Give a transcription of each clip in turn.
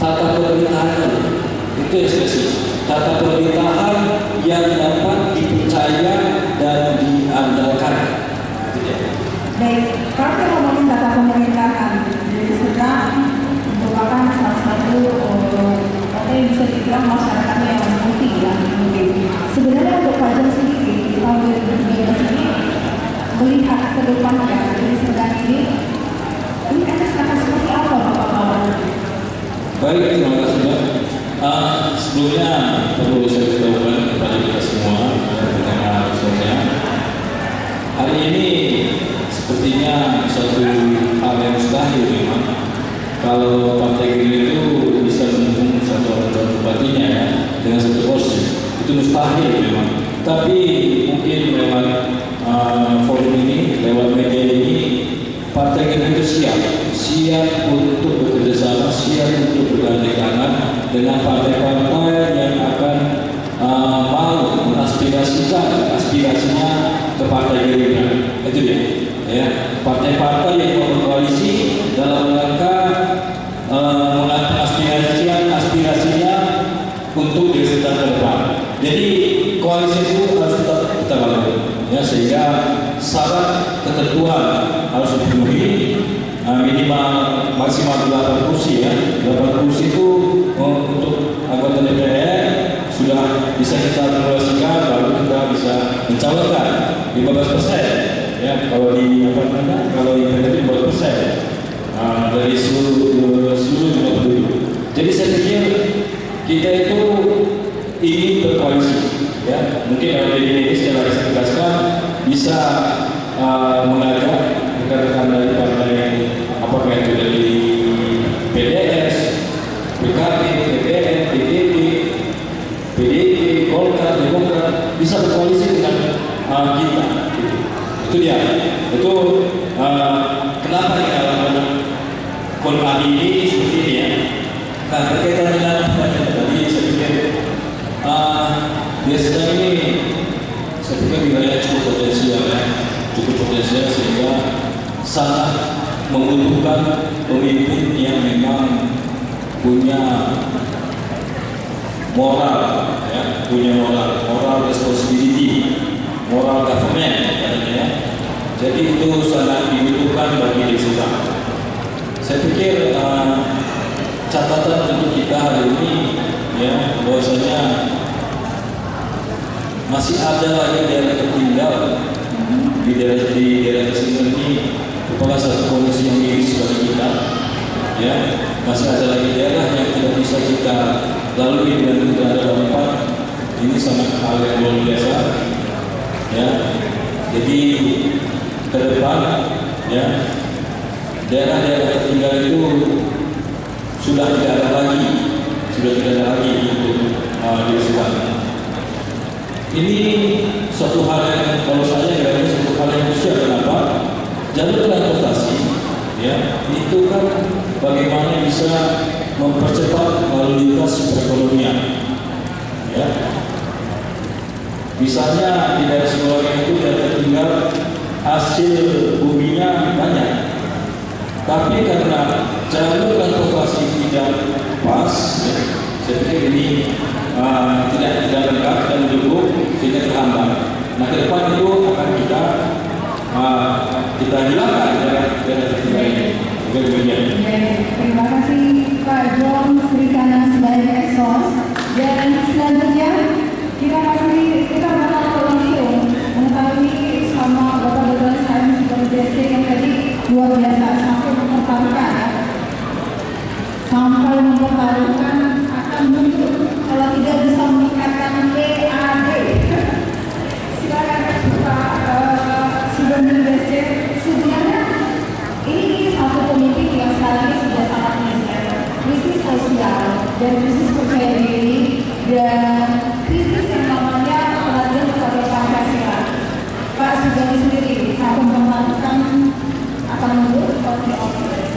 tata pemerintahan itu yang spesifik. Tata pemerintahan yang dapat dipercaya dan diandalkan. Baik, kalau kita ngomongin tata pemerintahan, jadi sedang merupakan salah satu yang bisa dibilang masyarakat yang multi ya. Sebenarnya untuk Fajar sendiri di tahun 2013 ini melihat ke depan ya, jadi sedang ini akan seperti apa Bapak? Baik, terima kasih Mbak. Sebelumnya perlu saya beritahukan kepada kita semua dengan soalnya hari ini sepertinya suatu hal yang mustahil memang kalau Partai Gerindra itu bisa mendukung satu orang calon bupatinya ya dengan satu kursi, itu mustahil memang. Tapi mungkin lewat forum ini, lewat media ini, Partai Gerindra itu siap untuk bekerja sama, siap untuk bergandeng tangan dengan partai-partai yang akan mau mengaspirasikan aspirasinya ke Partai Gerindra. Itu dia. Ya, partai-partai yang mau berkoalisi dalam rangka mengaspirasikan aspirasinya untuk disesuaikan ke depan. Jadi koalisi itu harus kita bangun, ya, sehingga syarat ketentuan harus dipenuhi, minimal maksimal 8 kursi ya. 8 kursi itu untuk anggota DPR sudah bisa kita simulasikan, baru kita bisa mencalonkan 15%. Ya, kalau di kalau di PDIP 15% dari seluruh jumlah penduduk. Jadi saya pikir kita itu ingin berkoalisi. Ya, mungkin kalau ini secara tegaskan bisa mengajak rekan-rekan dari partai apakah itu dari PDS, PKB, PPN, PDIP, PDIP, Golkar, Demokrat bisa berkoalisi dengan kita. Itu dia. Itu kenapa kalau konflik ini seperti ini ya. Nah, berkaitan dengan tadi saya pikir biasanya ini saya pikir wilayah cukup potensial sehingga sangat membutuhkan pemimpin yang memang punya moral, ya, moral responsibility, moral government katanya ya. Jadi itu sangat dibutuhkan bagi desa. Saya pikir catatan untuk kita hari ini ya, bahwasanya masih ada lagi daerah tertinggal di daerah tersebut ini merupakan satu kondisi yang miris bagi kita ya. Masih ada lagi daerah yang tidak bisa kita lalui dan tidak ada tempat. Ini sangat hal yang luar biasa ya. Jadi ke depan ya, daerah-daerah tertinggal itu sudah tidak ada lagi untuk diusulkan. Ini suatu hal yang kalau saya kira suatu hal yang khusus. Kenapa? Jalur transportasi ya itu kan bagaimana bisa mempercepat lalu lintas perekonomian ya. Misalnya di daerah sekolah itu yang tertinggal hasil buminya banyak, tapi karena jalur transportasi tidak pas ya, saya pikir ini tidak lengkap dan mendukung sehingga terhambat. Nah, ke depan itu akan kita hilangkan daerah tertinggal ini. Terima kasih Pak John Srikana sebagai eksos. Dan selanjutnya kita bakal langsung mengetahui sama Bapak-Bapak saya sebagai DSC yang tadi luar biasa sampai mempertaruhkan akan muncul kalau tidak bisa meningkatkan PAD. Silakan Pak Sugeng DSC. Sebenarnya ini satu pemimpin yang sekarang ini sudah sangat krisis sosial dan krisis percaya diri dan krisis yang namanya pelatihan kepada Pancasila. Pak Sugeng sendiri saat mempertaruhkan akan mundur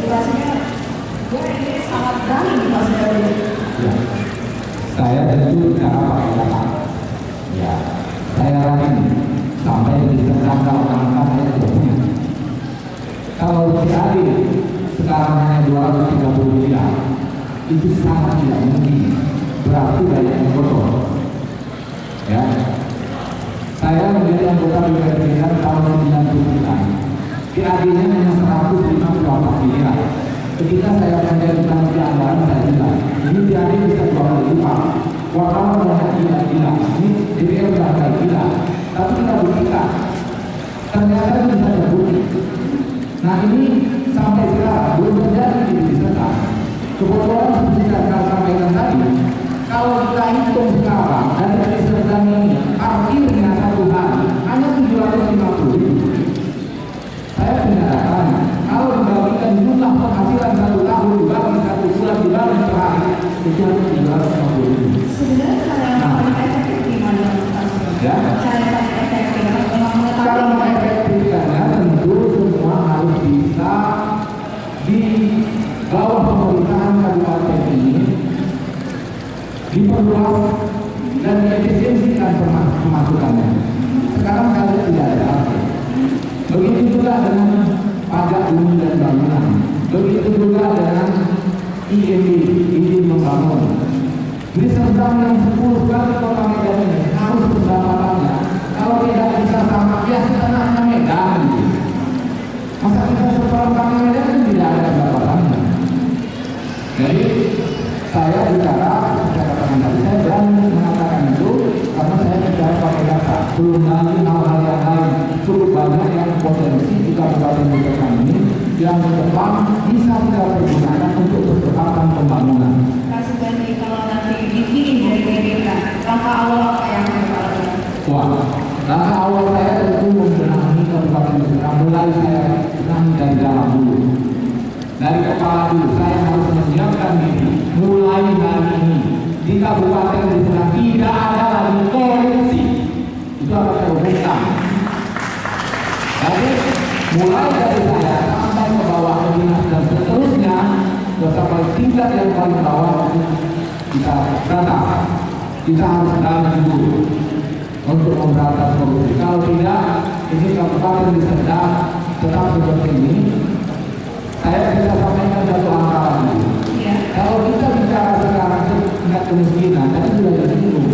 durasinya ini sangat berani Pak Sugeng. Saya tentu cara pakai data. Ya, saya yakin sampai di angka-angka saya tidak punya. Kalau PAD sekarang hanya 230 miliar, itu sangat tidak mungkin. Berarti banyak yang kotor. Ya, saya menjadi anggota BPN tahun 99. PAD-nya hanya 154 miliar. Ketika saya menjadi panitia anggaran, saya bilang, ini PAD bisa 2 kali lipat. Wartawan banyak gila-gila, ini DPR banyak gila. Tapi kita buktikan, ternyata itu bisa terbukti. Nah ini sampai sekarang belum terjadi di Desa. Kebocoran seperti saya sampaikan tadi, kalau kita hitung sekarang dari Desa ini, parkirnya satu hari hanya 750.000. Saya punya datanya. Kalau dibagikan jumlah penghasilan 1 tahun dibagi 1 bulan dibagi per hari, itu hanya 750.000. Sebenarnya cara yang paling efektif gimana? Ya. Cara yang paling efektif memang mengetahui. Kalau mengefektifkannya tentu semua harus bisa di bawah pemerintahan kabupaten ini diperluas dan diefisiensikan pemasukannya. Sekarang kalau tidak ada. Begitu juga dengan pajak bumi dan bangunan. Begitu juga dengan IMB, izin membangun. Ini Serdang yang 10 kali kota Medan ini harus pendapatannya. Kalau tidak bisa sama, ya setengahnya Medan. Masa kita seperempat Medan itu tidak ada pendapatannya. Jadi saya bicara, saya katakan tadi, saya berani mengatakan itu karena saya bicara pakai data. Belum lagi hal-hal yang lain, cukup banyak yang potensi di Kabupaten Bogor ini yang ke depan bisa kita pergunakan untuk percepatan pembangunan. Kasih banyak kalau nanti dipilih dari GBK, langkah awal apa yang akan dilakukan? Wah, langkah awal saya tentu membenahi Kabupaten Bogor. Mulai saya benahi dari dalam dulu. Dari kepala dulu, saya harus menyiapkan diri. Mulai hari ini di Kabupaten Bogor tidak ada lagi korupsi. Itu akan saya umumkan. Jadi mulai dari saya sampai ke bawah ke dinas dan seterusnya sampai tingkat yang paling bawah kita data. Kita harus dalami dulu untuk memberantas korupsi. Kalau tidak, ini kabupaten di Serdang tetap seperti ini. Saya bisa sampaikan satu angka lagi. Ya. Kalau kita bicara sekarang tingkat kemiskinan, tadi sudah disinggung.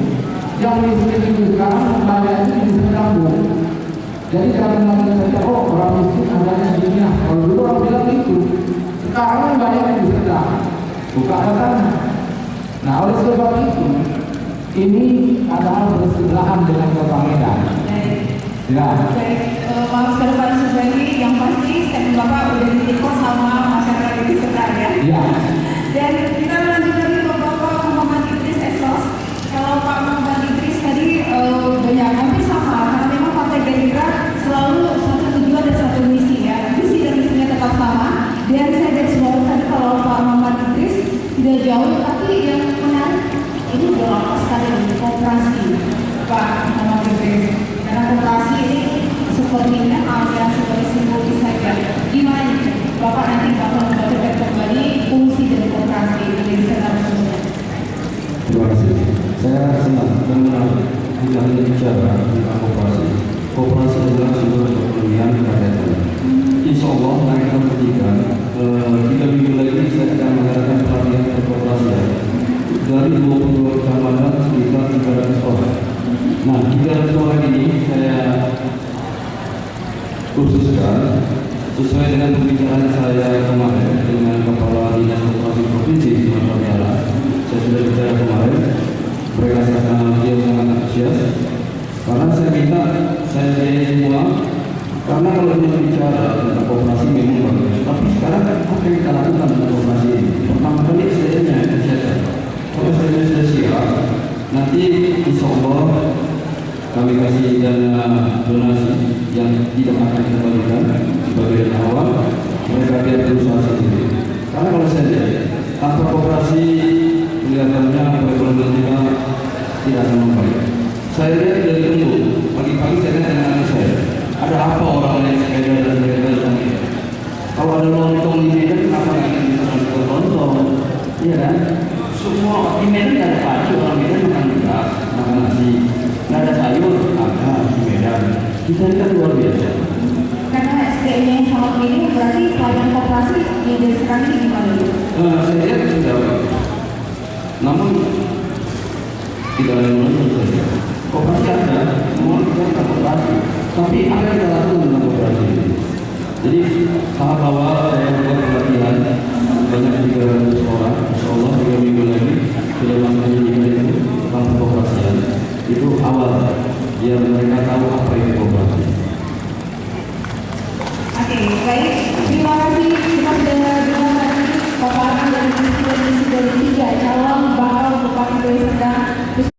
Yang miskin itu sekarang membayarnya di Serdang. Jadi jangan lagi saja, oh orang miskin adanya di dunia. Kalau dulu orang bilang itu, sekarang banyak di Serdang. Buka datanya. Nah oleh sebab itu, ini adalah bersebelahan dengan Kota Medan. Ya. Baik, Pak Serpan Subandi, yang pasti statement Bapak sudah diterima sama masyarakat di Serdang ya. Ya. Dan kita lanjut lagi ke Bapak Muhammad Idris Esos. Kalau Pak Muhammad Idris tadi banyak hampir sama, karena memang Partai Gerindra selalu satu tujuan dan satu misi ya. Visi dan misinya tetap sama. Dan saya garis bawah tadi kalau Pak Muhammad Idris tidak jauh, tapi yang menarik ini udah lama sekali kooperasi Pak Muhammad Idris. Karena kooperasi ini sepertinya alias sebagai simbolis saja. Gimana nih Bapak nanti bakal membacakan kembali fungsi dari kooperasi di Serdang khususnya? Terima kasih. Saya senang karena tidak hanya bicara tentang kooperasi. Kooperasi adalah sebuah perekonomian kerakyatan. Insya Allah nanti tahun ketiga, 3 minggu lagi saya akan mengadakan pelatihan perkooperasian dari 22 kecamatan sekitar 300 orang. Nah, 300 orang ini saya khususkan sesuai dengan pembicaraan saya kemarin dengan Kepala Dinas Koperasi Provinsi Sumatera Utara. Saya sudah bicara kemarin, mereka sangat antusias karena saya minta saya semua, karena kalau kita bicara tentang kooperasi memang bagus, tapi sekarang apa yang kita lakukan untuk kooperasi ini? Pertama kali saya antusias. Kalau saya sudah siap, nanti insya Allah kami kasih dana donasi yang tidak akan kita bagikan sebagai dana awal, mereka biar berusaha sendiri. Karena kalau saya lihat tanpa kooperasi kelihatannya perekonomian kita tidak akan membaik. Saya lihat dari dulu pagi-pagi saya lihat dengan anak saya, ada apa orang yang sepeda dan sepeda dan kalau ada lontong di Medan kenapa nggak bisa makan lontong? Iya kan? Semua di Medan nggak ada padi, orang Medan makan beras, makan nasi. Nggak ada sayur, ada di Medan. Kita ini kan luar biasa. Karena SDM-nya yang sangat minim, berarti pelayanan kooperasi di desa ini gimana? Saya lihat sudah Namun tidak ada yang menurut saya. Koperasi ada, namun kita tidak koperasi. Tapi apa yang kita lakukan dengan koperasi ini? Jadi tahap awal saya melakukan pelatihan banyak 300 orang. Insya Allah 3 minggu lagi sudah masuk pendidikan itu tentang koperasian. Itu awal biar mereka tahu apa itu koperasi. Oke, baik. Terima kasih. Kita sudah dengar paparan dari Presiden 3 calon bakal Bupati Deli Serdang.